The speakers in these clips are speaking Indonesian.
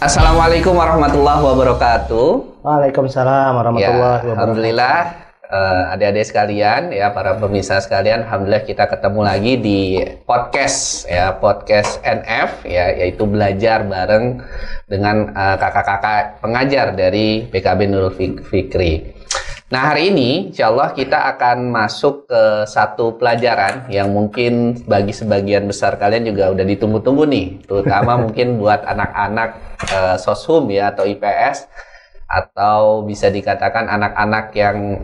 Assalamualaikum warahmatullahi wabarakatuh. Waalaikumsalam warahmatullahi wabarakatuh. Alhamdulillah, adik-adik sekalian, ya para pemirsa sekalian, alhamdulillah kita ketemu lagi di podcast NF, ya, yaitu belajar bareng dengan kakak-kakak pengajar dari PKB Nurul Fikri. Nah, hari ini insya Allah kita akan masuk ke satu pelajaran yang mungkin bagi sebagian besar kalian juga udah ditunggu-tunggu nih, terutama mungkin buat anak-anak soshum ya atau IPS, atau bisa dikatakan anak-anak yang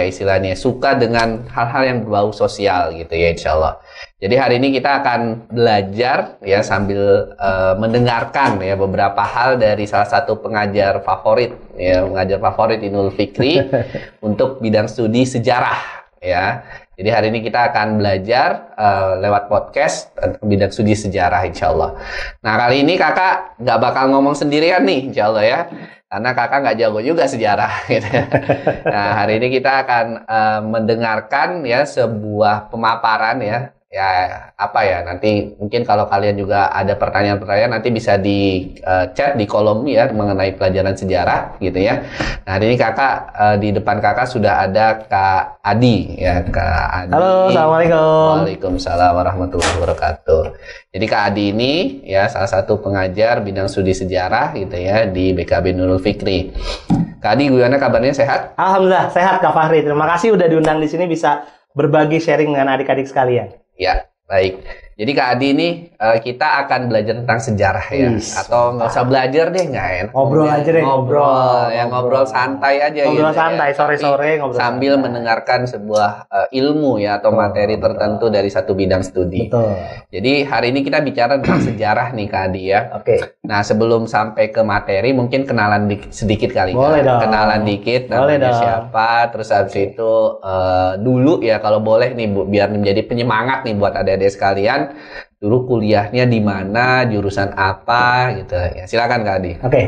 istilahnya suka dengan hal-hal yang berbau sosial gitu ya, insya Allah. Jadi hari ini kita akan belajar ya sambil mendengarkan ya beberapa hal dari salah satu pengajar favorit Nurul Fikri untuk bidang studi sejarah ya. Jadi hari ini kita akan belajar lewat podcast bidang studi sejarah, insya Allah. Nah, kali ini kakak nggak bakal ngomong sendirian nih, insya Allah ya. Karena kakak nggak jago juga sejarah gitu. Nah, hari ini kita akan mendengarkan ya sebuah pemaparan nanti mungkin kalau kalian juga ada pertanyaan-pertanyaan nanti bisa di chat di kolom ya mengenai pelajaran sejarah gitu ya. Nah, hari ini kakak di depan kakak sudah ada Kak Adi ya, Kak Adi. Halo, assalamualaikum. Waalaikumsalam warahmatullahi wabarakatuh. Jadi Kak Adi ini ya salah satu pengajar bidang studi sejarah gitu ya di BKB Nurul Fikri. Kak Adi, gimana kabarnya, sehat? Alhamdulillah sehat Kak Fahri. Terima kasih udah diundang di sini bisa berbagi sharing dengan adik-adik sekalian. Ya, baik. Jadi Kak Adi ini kita akan belajar tentang sejarah ya. Atau nggak usah belajar deh, nggak enak. Ngobrol aja deh. Ngobrol santai aja. Ngobrol gitu, santai, ya. sore-sore ngobrol sambil santai. mendengarkan sebuah ilmu ya atau materi tertentu dari satu bidang studi. Betul. Jadi hari ini kita bicara tentang sejarah nih Kak Adi ya. Oke. Nah, sebelum sampai ke materi mungkin kenalan sedikit kali. Boleh dong. Kenalan dikit Boleh namanya dong. siapa, terus habis itu dulu ya kalau boleh nih Bu, biar menjadi penyemangat nih buat adik-adik sekalian. Dulu kuliahnya di mana, jurusan apa gitu ya. Silakan Kak Adi. Oke.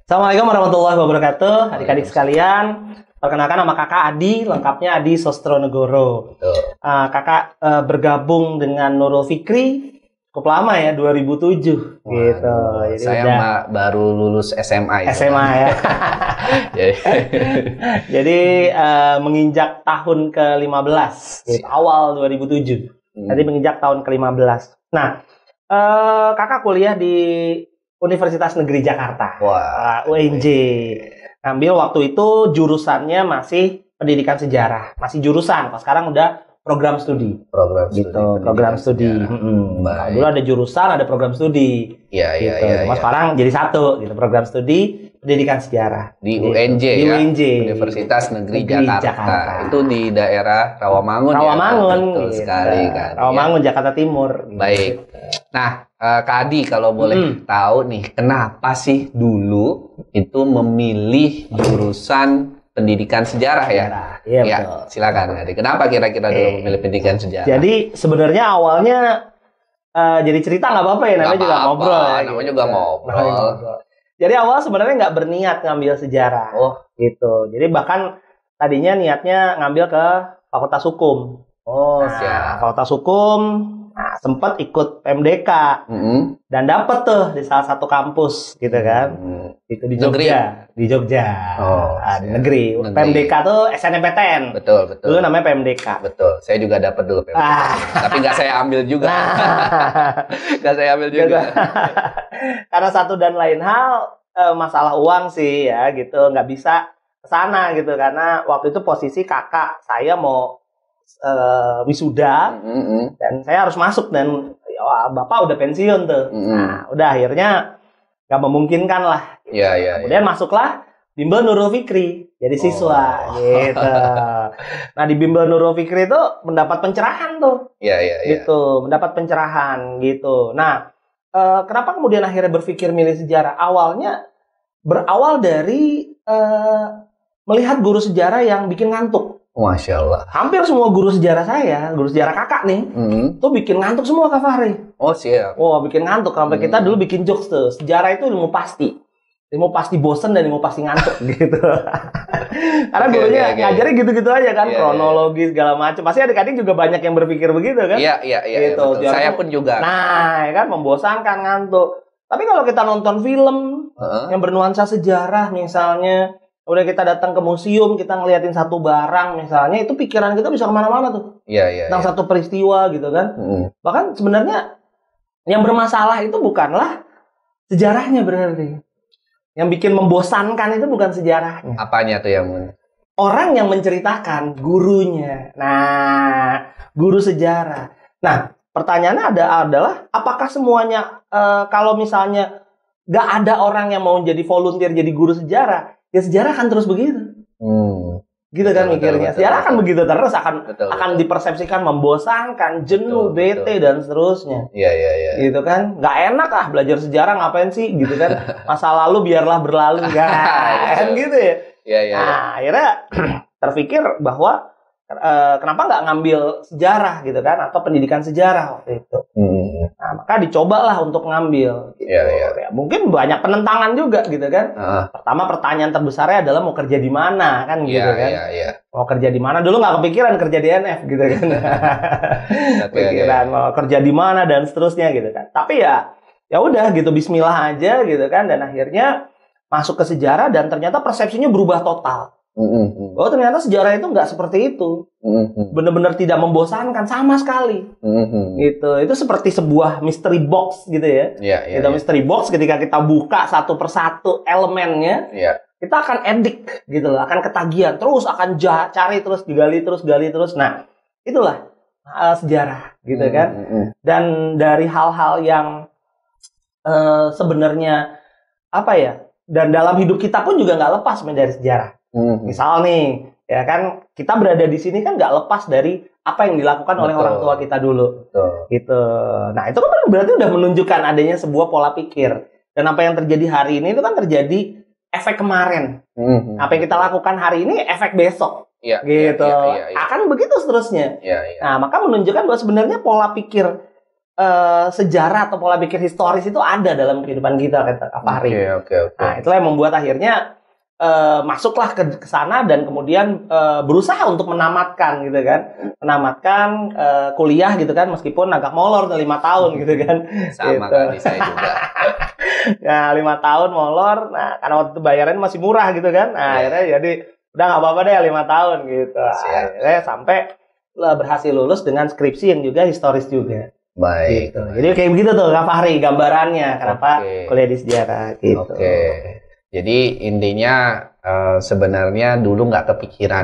Assalamualaikum warahmatullahi wabarakatuh. Adik-adik sekalian, perkenalkan nama kakak Adi, lengkapnya Adi Sostronegoro. Kakak bergabung dengan Nurul Fikri cukup lama ya, 2007 gitu. Jadi saya baru lulus SMA ya. SMA ya. Jadi menginjak tahun ke-15, gitu, awal 2007. Jadi menginjak tahun ke-15. Nah, kakak kuliah di Universitas Negeri Jakarta, UNJ. Ngambil waktu itu jurusannya masih pendidikan sejarah, masih jurusan. Pas sekarang udah program studi. Program studi. Dulu ada jurusan, ada program studi. Iya. Mas sekarang jadi satu, gitu. Program studi pendidikan sejarah di UNJ di ya. UNJ. Universitas Negeri Jakarta. Itu di daerah Rawamangun. Betul gitu. Sekali kan. Rawamangun, Jakarta Timur. Baik. Nah, Kak Adi kalau boleh tahu nih, kenapa sih dulu itu memilih jurusan pendidikan sejarah ya? Iya, ya, betul. Silakan Adi. Kenapa kira-kira dulu memilih pendidikan sejarah? Jadi sebenarnya awalnya jadi cerita nggak apa-apa ya, namanya juga ngobrol. Namanya juga ngobrol. Jadi awal sebenarnya nggak berniat ngambil sejarah. Oh, gitu. Jadi bahkan tadinya niatnya ngambil ke Fakultas Hukum. Siap. Fakultas Hukum, sempat ikut PMDK dan dapet tuh di salah satu kampus gitu kan. Itu di Jogja. Di Jogja. Di negeri. PMDK tuh SNMPTN. Betul. Dulu namanya PMDK. Betul. Saya juga dapat dulu PMDK. Tapi nggak saya ambil juga. Nggak saya ambil juga. Karena satu dan lain hal, masalah uang sih ya gitu, nggak bisa ke sana gitu. Karena waktu itu posisi kakak saya mau wisuda dan saya harus masuk dan bapak udah pensiun tuh. Nah, udah akhirnya nggak memungkinkan lah. Iya. Kemudian masuklah Bimbel Nurul Fikri jadi siswa gitu. Nah, di Bimbel Nurul Fikri itu mendapat pencerahan tuh. Iya. Gitu, mendapat pencerahan gitu. Nah, kenapa kemudian akhirnya berpikir milih sejarah? Awalnya berawal dari melihat guru sejarah yang bikin ngantuk. Masya Allah. Hampir semua guru sejarah saya, guru sejarah kakak nih, tuh bikin ngantuk semua Kak Fahri. Oh siap. Wah, bikin ngantuk. Sampai kita dulu bikin jokes tuh. Sejarah itu ilmu pasti. Ilmu pasti bosen dan ilmu pasti ngantuk gitu. Karena gurunya ngajarnya gitu-gitu aja kan, kronologi segala macam. Pasti adik-adik juga banyak yang berpikir begitu kan? Iya. Gitu. Saya pun juga. Nah, ya kan membosankan, ngantuk. Tapi kalau kita nonton film yang bernuansa sejarah misalnya, udah kita datang ke museum, kita ngeliatin satu barang misalnya, itu pikiran kita bisa kemana-mana tuh. Tentang satu peristiwa gitu kan. Bahkan sebenarnya yang bermasalah itu bukanlah sejarahnya berarti. Yang bikin membosankan itu bukan sejarahnya. Apanya tuh yang orang yang menceritakan, gurunya. Nah, guru sejarah. Nah, pertanyaannya adalah apakah semuanya kalau misalnya nggak ada orang yang mau jadi volunteer jadi guru sejarah, ya sejarah akan terus begitu. Gitu kan mikirnya. Sejarah akan begitu terus, akan dipersepsikan membosankan, jenuh, bete dan seterusnya. Iya. Gitu kan. Nggak enak lah belajar sejarah, ngapain sih gitu kan. Masa lalu biarlah berlalu kan gitu ya. Iya. Nah, akhirnya terpikir bahwa kenapa nggak ngambil sejarah gitu kan, atau pendidikan sejarah waktu itu. Nah, maka dicobalah untuk ngambil gitu. Ya, mungkin banyak penentangan juga gitu kan. Pertama pertanyaan terbesarnya adalah mau kerja di mana kan gitu kan. Mau kerja di mana, dulu nggak kepikiran kerja di NF gitu kan. Pikiran mau kerja di mana dan seterusnya gitu kan. Tapi ya udah gitu, bismillah aja gitu kan, dan akhirnya masuk ke sejarah dan ternyata persepsinya berubah total. Oh, ternyata sejarah itu nggak seperti itu. Benar-benar tidak membosankan sama sekali. Gitu. Itu seperti sebuah mystery box gitu ya. Mystery box ketika kita buka satu persatu elemennya, kita akan edik gitu loh, akan ketagihan, terus akan cari terus, gali terus. Nah, itulah sejarah gitu kan. Dan dari hal-hal yang sebenarnya apa ya? Dan dalam hidup kita pun juga nggak lepas dari sejarah. Misal nih, ya kan, kita berada di sini kan nggak lepas dari apa yang dilakukan oleh orang tua kita dulu. Gitu. Nah, itu kan berarti udah menunjukkan adanya sebuah pola pikir. Dan apa yang terjadi hari ini itu kan terjadi efek kemarin. Apa yang kita lakukan hari ini efek besok. Gitu. Akan begitu seterusnya. Nah, maka menunjukkan bahwa sebenarnya pola pikir sejarah atau pola pikir historis itu ada dalam kehidupan kita, kata Fahri. Nah, itulah yang membuat akhirnya masuklah ke sana dan kemudian berusaha untuk menamatkan gitu kan, kuliah gitu kan, meskipun agak molor 5 tahun gitu kan. Sama gitu. Kali saya juga. Nah, 5 tahun molor, nah karena waktu itu bayarannya masih murah gitu kan, nah akhirnya jadi udah nggak apa-apa deh 5 tahun gitu. Akhirnya sampai berhasil lulus dengan skripsi yang juga historis juga. Baik. Gitu. Jadi kayak begitu tuh Kak Fahri gambarannya kenapa kuliah di sejarah gitu. Jadi intinya sebenarnya dulu nggak kepikiran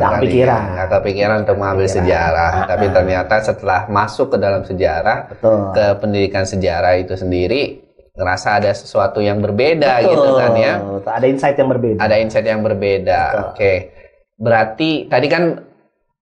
untuk mengambil sejarah, tapi ternyata setelah masuk ke dalam sejarah, ke pendidikan sejarah itu sendiri, ngerasa ada sesuatu yang berbeda gitu kan ya. Ada insight yang berbeda. Oke. Berarti tadi kan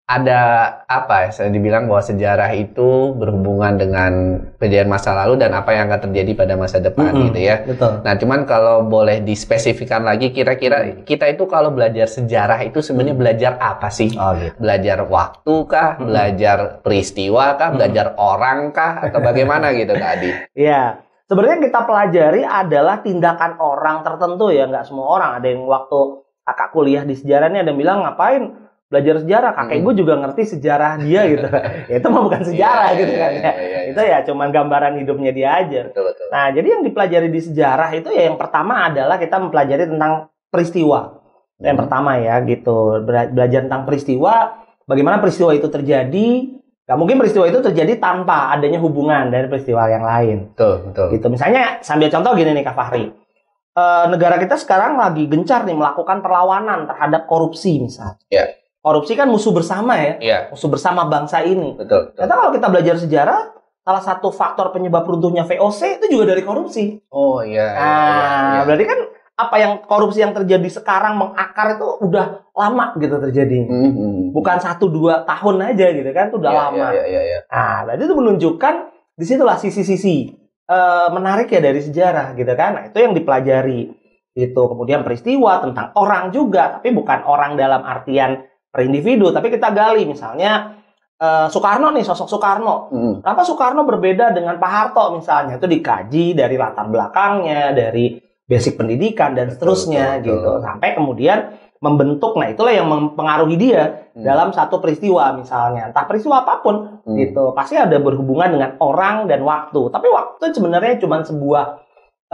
ada apa ya, saya dibilang bahwa sejarah itu berhubungan dengan kejadian masa lalu dan apa yang akan terjadi pada masa depan gitu ya. Betul. Nah, cuman kalau boleh dispesifikan lagi, kira-kira kita itu kalau belajar sejarah itu sebenarnya belajar apa sih? Gitu. Belajar waktu kah? Belajar peristiwa kah? Belajar orang kah? Atau bagaimana gitu Kak Adi? Iya. Sebenarnya yang kita pelajari adalah tindakan orang tertentu ya, nggak semua orang. Ada yang waktu kakak kuliah di sejarah ini ada yang bilang ngapain belajar sejarah, kakek gue juga ngerti sejarah dia gitu. Ya, itu mah bukan sejarah gitu kan ya. Itu ya cuman gambaran hidupnya dia aja. Betul. Nah, jadi yang dipelajari di sejarah itu ya yang pertama adalah kita mempelajari tentang peristiwa. Yang pertama ya gitu, belajar tentang peristiwa, bagaimana peristiwa itu terjadi. Gak mungkin peristiwa itu terjadi tanpa adanya hubungan dari peristiwa yang lain. Betul. Gitu. Misalnya sambil contoh gini nih Kak Fahri. Negara kita sekarang lagi gencar nih melakukan perlawanan terhadap korupsi misalnya. Korupsi kan musuh bersama ya, musuh bersama bangsa ini. Betul. Ternyata kalau kita belajar sejarah, salah satu faktor penyebab runtuhnya VOC itu juga dari korupsi. Berarti kan apa yang korupsi yang terjadi sekarang mengakar itu udah lama gitu terjadi. Bukan 1-2 tahun aja gitu kan, itu udah lama. Nah, berarti itu menunjukkan disitulah sisi-sisi menarik ya dari sejarah gitu kan. Nah, itu yang dipelajari. Itu kemudian peristiwa tentang orang juga, tapi bukan orang dalam artian per individu, tapi kita gali misalnya Soekarno nih, sosok Soekarno. Kenapa Soekarno berbeda dengan Pak Harto misalnya? Itu dikaji dari latar belakangnya, dari basic pendidikan dan seterusnya gitu. Sampai kemudian membentuk, nah itulah yang mempengaruhi dia dalam satu peristiwa misalnya. Entah peristiwa apapun gitu, pasti ada berhubungan dengan orang dan waktu. Tapi waktu sebenarnya cuma sebuah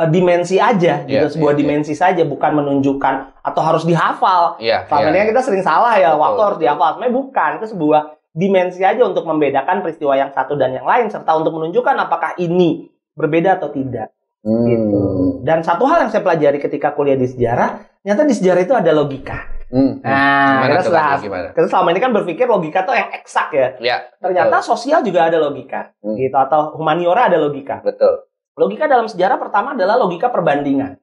dimensi aja gitu, sebuah dimensi saja, bukan menunjukkan atau harus dihafal. Selama ini kita sering salah ya, waktu harus dihafal. Sebenarnya bukan, itu sebuah dimensi aja untuk membedakan peristiwa yang satu dan yang lain, serta untuk menunjukkan apakah ini berbeda atau tidak. Gitu. Dan satu hal yang saya pelajari ketika kuliah di sejarah, ternyata di sejarah itu ada logika. Nah, kita selama ini kan berpikir logika tuh yang eksak ya. Ternyata sosial juga ada logika, gitu, atau humaniora ada logika. Betul. Logika dalam sejarah pertama adalah logika perbandingan.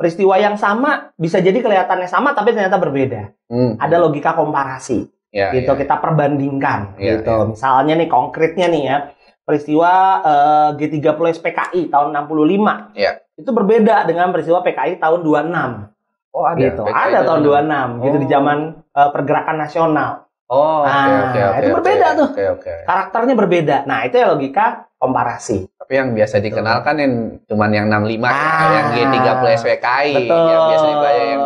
Peristiwa yang sama bisa jadi kelihatannya sama tapi ternyata berbeda. Ada logika komparasi. Gitu, kita perbandingkan. Gitu. Misalnya nih konkretnya nih ya, peristiwa G30 PKI tahun 65. Itu berbeda dengan peristiwa PKI tahun 26. Oh, ada. Gitu. Ada tahun 26 gitu, di zaman pergerakan nasional. Itu berbeda tuh. Karakternya berbeda. Nah, itu ya logika komparasi. Tapi yang biasa dikenalkan yang cuman yang 65 yang G30 SPKI, yang biasa dibayar yang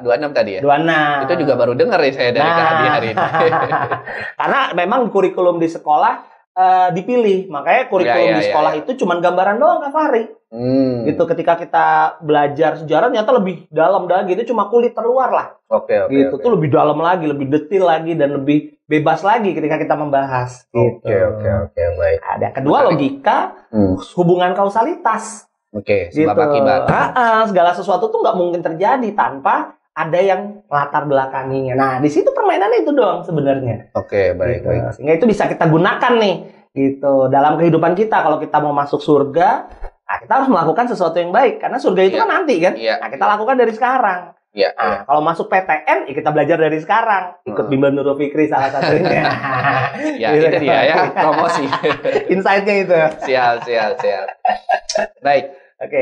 26 tadi ya. 26. Itu juga baru dengar nih saya dari hari ini. Karena memang kurikulum di sekolah dipilih, makanya kurikulum di sekolah itu cuman gambaran doang, Kak Fahri. Gitu, ketika kita belajar sejarah ternyata lebih dalam lagi, itu cuma kulit terluar lah. Gitu, tuh lebih dalam lagi, lebih detail lagi, dan lebih bebas lagi ketika kita membahas. Gitu. Baik. Ada kedua logika hubungan kausalitas. Sebab akibat. Segala sesuatu tuh nggak mungkin terjadi tanpa ada yang latar belakanginya. Nah, di situ permainannya itu doang sebenarnya. Baik. Sehingga itu bisa kita gunakan nih, gitu, dalam kehidupan kita. Kalau kita mau masuk surga, nah, kita harus melakukan sesuatu yang baik, karena surga itu kan nanti kan. Nah, kita lakukan dari sekarang. Kalau masuk PTN, ya kita belajar dari sekarang. Ikut Bimbel Nurul Fikri salah satunya. Itu dia ya, promosi. Insight-nya itu. Siap. Baik.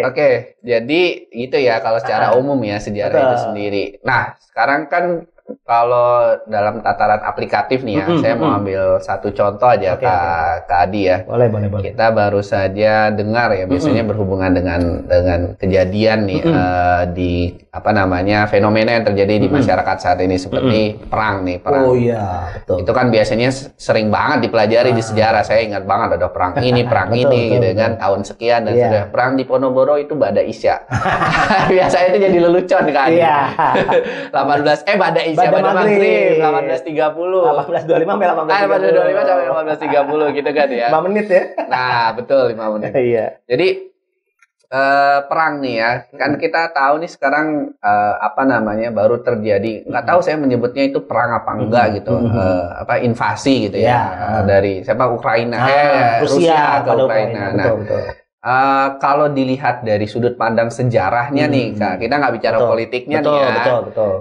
Oke, jadi itu ya kalau secara umum ya sejarah itu sendiri. Nah, sekarang kan kalau dalam tataran aplikatif nih ya, saya mau ambil satu contoh aja Kak Adi ya. Boleh. Kita baru saja dengar ya, biasanya berhubungan dengan kejadian nih di fenomena yang terjadi di masyarakat saat ini, seperti perang. Oh iya, betul. Itu kan biasanya sering banget dipelajari di sejarah. Saya ingat banget ada perang ini, perang ini gitu kan, tahun sekian dan sudah. Perang di Ponorogo itu Bada Isya. Biasanya itu jadi lelucon kan. 18 Bada Isya pada Maghrib 18.30. 18.25 sampai 18.30. 18.25 sampai 18.30 gitu kan ya. 5 menit ya. Nah, betul 5 menit. Jadi perang nih ya, kan kita tahu nih sekarang baru terjadi, nggak tahu saya menyebutnya itu perang apa enggak gitu, invasi gitu ya, dari Ukraina, Rusia ke Ukraina. Betul. Kalau dilihat dari sudut pandang sejarahnya nih Kak, kita nggak bicara politiknya nih ya,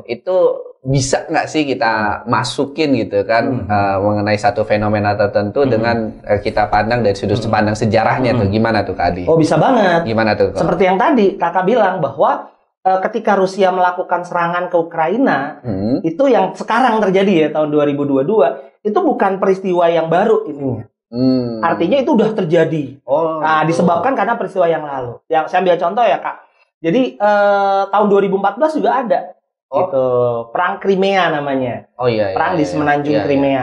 itu bisa nggak sih kita masukin gitu kan mengenai satu fenomena tertentu dengan kita pandang dari sudut pandang sejarahnya tuh gimana tuh Kak Adi? Oh, bisa banget. Gimana tuh? Seperti yang tadi Kakak bilang bahwa ketika Rusia melakukan serangan ke Ukraina, itu yang sekarang terjadi ya tahun 2022, itu bukan peristiwa yang baru ininya. Artinya itu udah terjadi. Disebabkan karena peristiwa yang lalu. Yang saya ambil contoh ya Kak. Jadi tahun 2014 juga ada. Itu perang Crimea namanya. Perang di semenanjung Crimea.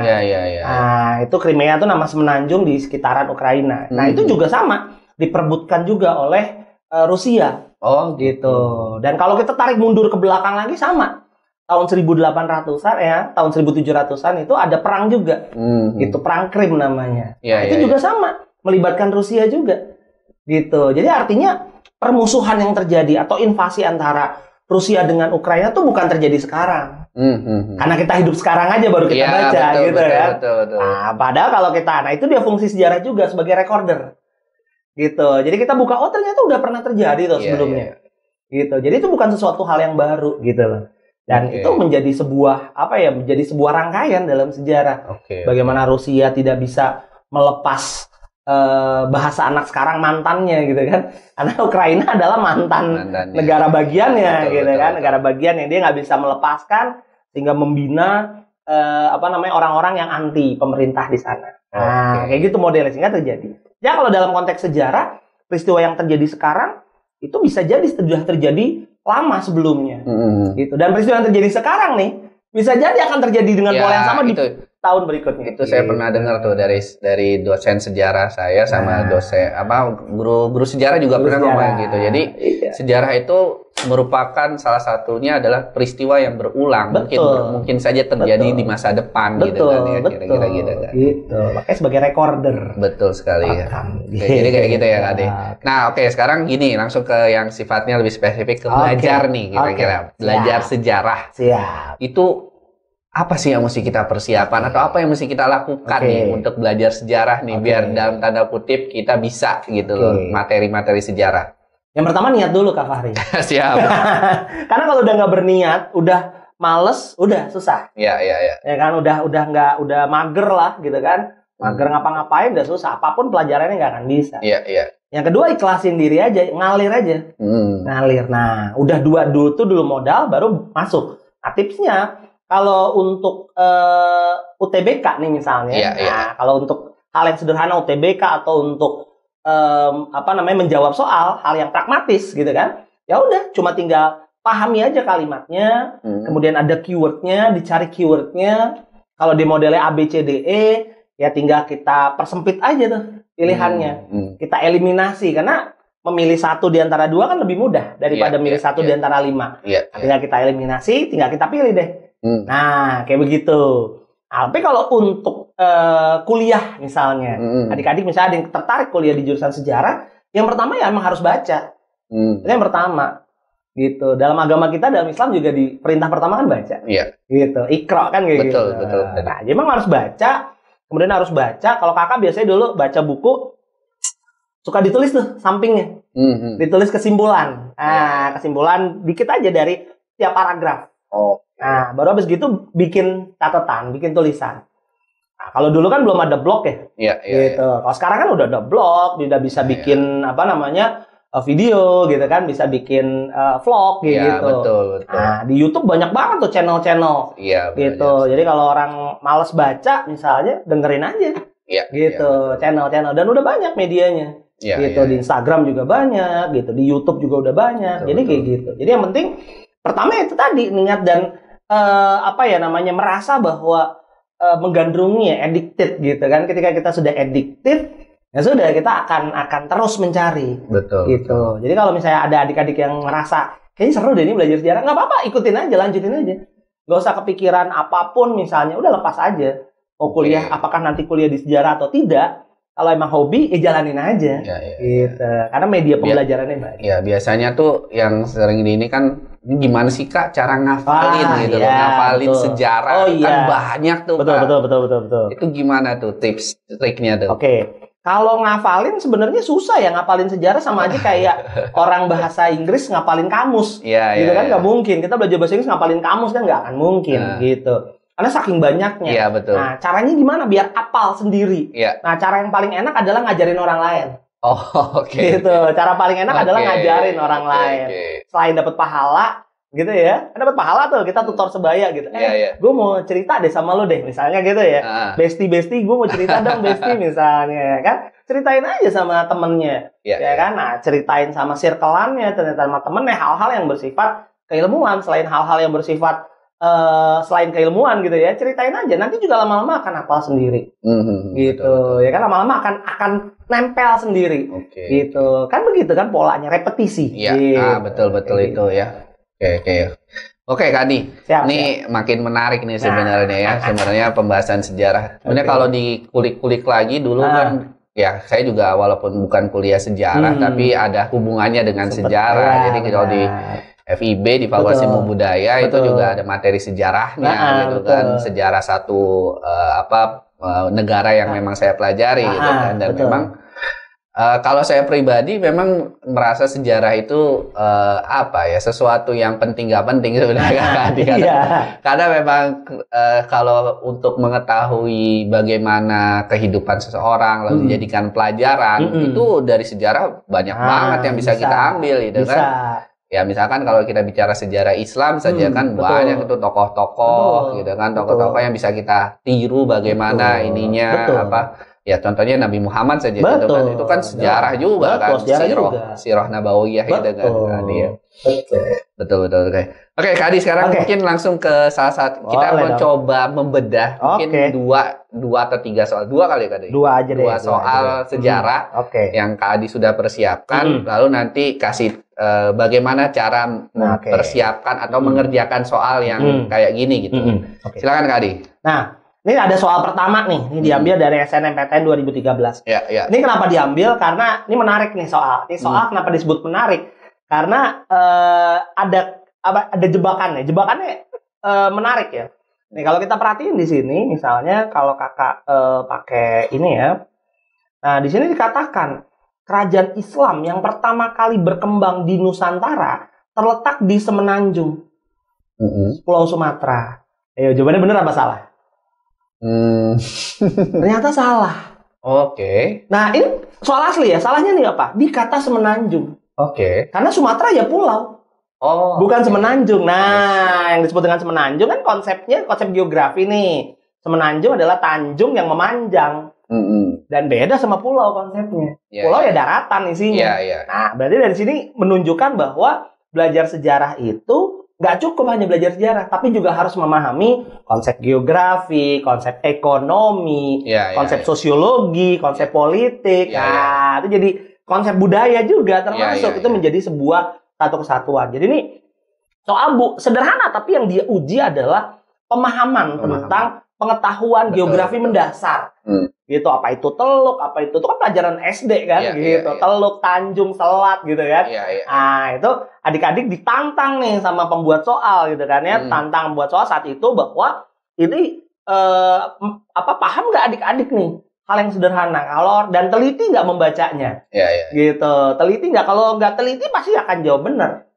Nah, itu Crimea itu nama semenanjung di sekitaran Ukraina. Nah, itu juga sama, diperebutkan juga oleh Rusia. Gitu. Dan kalau kita tarik mundur ke belakang lagi sama. Tahun 1800-an ya, tahun 1700-an itu ada perang juga. Itu perang Krim namanya. Itu juga sama, melibatkan Rusia juga. Gitu. Jadi artinya permusuhan yang terjadi atau invasi antara Rusia dengan Ukraina tuh bukan terjadi sekarang. Karena kita hidup sekarang aja baru kita baca gitu kan. Betul. Nah, padahal kalau kita, itu dia fungsi sejarah juga sebagai recorder. Gitu. Jadi kita buka, ternyata udah pernah terjadi tuh sebelumnya. Gitu. Jadi itu bukan sesuatu hal yang baru gitu loh. Dan itu menjadi sebuah menjadi sebuah rangkaian dalam sejarah. Bagaimana Rusia tidak bisa melepas bahasa anak sekarang mantannya gitu kan, karena Ukraina adalah mantannya. Negara bagiannya kan, negara bagian yang dia nggak bisa melepaskan sehingga membina orang-orang yang anti pemerintah di sana. Kayak gitu modelnya sehingga terjadi. Ya kalau dalam konteks sejarah, peristiwa yang terjadi sekarang itu bisa jadi sudah terjadi lama sebelumnya. Gitu. Dan peristiwa yang terjadi sekarang nih bisa jadi akan terjadi dengan pola yang sama di itu, tahun berikutnya. Itu saya pernah dengar tuh dari dosen sejarah saya sama dosen guru sejarah juga pernah ngomong gitu. Jadi sejarah itu merupakan salah satunya adalah peristiwa yang berulang, mungkin saja terjadi di masa depan gitu kan ya, kira-kira gitu kan. Gitu. Makanya sebagai recorder. Betul sekali ya. Jadi kayak gitu ya Kak Ade. Nah, oke, sekarang gini, langsung ke yang sifatnya lebih spesifik ke belajar nih kira-kira. Belajar sejarah. Siap. Itu apa sih yang mesti kita persiapan atau apa yang mesti kita lakukan nih untuk belajar sejarah nih biar dalam tanda kutip kita bisa gitu loh materi-materi sejarah. Yang pertama niat dulu Kak Fahri. Siap. Karena kalau udah nggak berniat, udah males, udah susah. Iya. Ya kan udah mager lah gitu kan. Mager ngapa-ngapain udah susah. Apapun pelajarannya nggak akan bisa. Iya. Yang kedua ikhlasin diri aja, ngalir aja. Ngalir. Nah, udah dulu modal baru masuk. Nah, tipsnya kalau untuk UTBK nih misalnya, kalau untuk hal yang sederhana UTBK atau untuk menjawab soal hal yang pragmatis gitu kan, ya udah cuma tinggal pahami aja kalimatnya, kemudian ada keywordnya, dicari keywordnya. Kalau di modelnya ABCDE, ya tinggal kita persempit aja tuh pilihannya, kita eliminasi karena memilih satu di antara dua kan lebih mudah daripada milih satu di antara 5. Tinggal kita eliminasi, tinggal kita pilih deh. Nah, kayak begitu. Tapi kalau untuk kuliah misalnya, adik-adik misalnya ada yang tertarik kuliah di jurusan sejarah, yang pertama ya emang harus baca. Itu yang pertama. Gitu. Dalam agama kita, dalam Islam juga di perintah pertama kan baca. Gitu. Iqra kan kayak gitu. Betul. Nah, jadi emang harus baca. Kemudian harus baca. Kalau kakak biasanya dulu baca buku, suka ditulis tuh sampingnya. Ditulis kesimpulan. Nah, kesimpulan dikit aja dari tiap paragraf. Nah, baru habis gitu bikin catatan, bikin tulisan. Nah, kalau dulu kan belum ada blog ya. Gitu. Kalau sekarang kan udah ada blog, udah bisa bikin video gitu kan, bisa bikin vlog gitu. Betul. Nah, di YouTube banyak banget tuh channel-channel. Gitu. Jadi kalau orang males baca misalnya dengerin aja. Gitu, channel-channel dan udah banyak medianya. Di Instagram juga banyak, gitu. Di YouTube juga udah banyak. Jadi kayak gitu. Jadi yang penting pertama itu tadi niat dan merasa bahwa menggandrungi addicted gitu kan. Ketika kita sudah addicted, ya sudah kita akan terus mencari. Betul. Gitu. Jadi kalau misalnya ada adik-adik yang ngerasa kayaknya seru deh ini belajar sejarah, nggak apa-apa, ikutin aja, lanjutin aja. Gak usah kepikiran apapun misalnya, udah lepas aja. Mau kuliah, apakah nanti kuliah di sejarah atau tidak? Kalau emang hobi, jalanin aja. Gitu. Karena media pembelajarannya banyak. Ya, biasanya tuh yang sering ini kan, ini gimana sih Kak cara ngafalin gitu loh, ngafalin sejarah kan banyak tuh. Betul. Itu gimana tuh tips triknya tuh? Kalau ngafalin sebenarnya susah ya, ngafalin sejarah sama aja kayak orang bahasa Inggris ngafalin kamus. Gitu kan nggak mungkin. Kita belajar bahasa Inggris ngafalin kamus kan nggak akan mungkin gitu. Karena saking banyaknya. Betul. Nah, caranya gimana biar apal sendiri? Nah, cara yang paling enak adalah ngajarin orang lain. Gitu. Cara paling enak adalah ngajarin orang lain. Selain dapat pahala, gitu ya. Kan dapat pahala tuh, kita tutor sebaya gitu. Gue mau cerita deh sama lo deh, misalnya gitu ya. Besti, gue mau cerita dong Besti misalnya, kan? Ceritain aja sama temennya, ya kan? Nah, ceritain sama circle-annya, ternyata sama temennya hal-hal yang bersifat keilmuan, selain hal-hal yang bersifat selain keilmuan gitu ya, ceritain aja, nanti juga lama-lama akan hafal sendiri. Gitu. Betul. Ya kan lama-lama akan nempel sendiri. Gitu. Kan begitu kan polanya, repetisi. Gitu. Betul itu ya. Oke Kak Adi, ini makin menarik nih sebenarnya ya, sebenarnya pembahasan sejarah. Sebenarnya kalau dikulik-kulik lagi dulu kan, ya saya juga walaupun bukan kuliah sejarah, tapi ada hubungannya dengan sejarah. Jadi kalau di FIB di Fakultas Ilmu Budaya itu juga ada materi sejarahnya gitu kan, sejarah satu negara yang memang saya pelajari gitu kan, dan memang kalau saya pribadi memang merasa sejarah itu sesuatu yang penting nggak penting sebenarnya karena memang kalau untuk mengetahui bagaimana kehidupan seseorang lalu dijadikan pelajaran itu dari sejarah banyak banget yang bisa kita ambil gitu kan. Ya misalkan kalau kita bicara sejarah Islam saja kan banyak itu tokoh-tokoh gitu kan, tokoh-tokoh yang bisa kita tiru bagaimana Ya contohnya Nabi Muhammad saja gitu Betul. kan, itu kan sejarah juga kan, sejarah juga. sirah nabawiyah gitu kan. Betul. Betul. Oke, Kak Adi, sekarang mungkin langsung ke salah satu. Kita mau coba membedah mungkin dua atau tiga soal. Dua kali, Kak Adi. Dua aja deh. Dua soal sejarah yang Kak Adi sudah persiapkan. Lalu nanti kasih bagaimana cara mempersiapkan atau mengerjakan soal yang kayak gini gitu. Silakan, Kak Adi. Nah, ini ada soal pertama nih. Ini diambil dari SNMPTN 2013. Ya. Ini kenapa diambil? Karena ini menarik nih soal. Ini soal kenapa disebut menarik? Karena ada jebakannya. Jebakannya menarik ya. Nih kalau kita perhatiin di sini, misalnya kalau kakak pakai ini ya. Nah di sini dikatakan kerajaan Islam yang pertama kali berkembang di Nusantara terletak di Semenanjung, Pulau Sumatera. Ayo jawabannya benar apa salah? Ternyata salah. Oke. Nah ini soal asli ya. Salahnya nih apa? Di kata Semenanjung. Oke. Karena Sumatera ya pulau. Bukan Semenanjung. Nah, yang disebut dengan Semenanjung kan konsep geografi nih. Semenanjung adalah tanjung yang memanjang. Dan beda sama pulau konsepnya. Pulau ya daratan isinya. Nah, berarti dari sini menunjukkan bahwa belajar sejarah itu nggak cukup hanya belajar sejarah, tapi juga harus memahami konsep geografi, konsep ekonomi, konsep sosiologi, konsep politik. Nah, itu jadi konsep budaya juga termasuk. Itu menjadi sebuah satu kesatuan. Jadi ini soal sederhana, tapi yang dia uji adalah pemahaman tentang pengetahuan geografi mendasar. Gitu, apa itu teluk, apa itu kan pelajaran SD kan, teluk, tanjung, selat gitu kan. Nah, itu adik-adik ditantang nih sama pembuat soal gitu kan ya. Tantang pembuat soal saat itu bahwa ini paham nggak adik-adik nih hal yang sederhana, dan teliti nggak membacanya. Gitu, teliti nggak, kalau nggak teliti pasti akan jawab benar.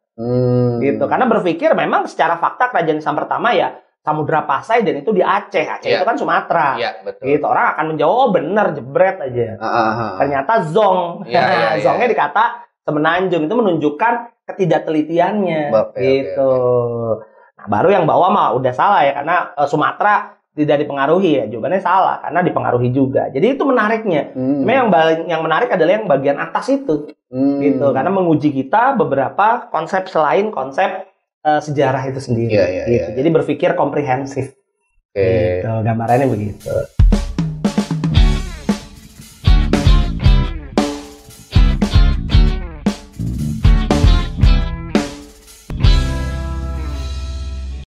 Gitu, karena berpikir memang secara fakta kerajaan Islam pertama ya Samudra Pasai, dan itu di Aceh. Aceh itu kan Sumatera. Betul. Gitu, orang akan menjawab benar, jebret aja. Ternyata zong. Zongnya dikata Semenanjung, itu menunjukkan ketidaktelitiannya. Gitu. Nah, baru yang bawah mah udah salah ya, karena Sumatera tidak dipengaruhi ya. Jawabannya salah karena dipengaruhi juga. Jadi itu menariknya. Cuma yang menarik adalah yang bagian atas itu. Gitu, karena menguji kita beberapa konsep selain konsep sejarah itu sendiri. Gitu. Jadi berpikir komprehensif. Gitu, gambarannya begitu.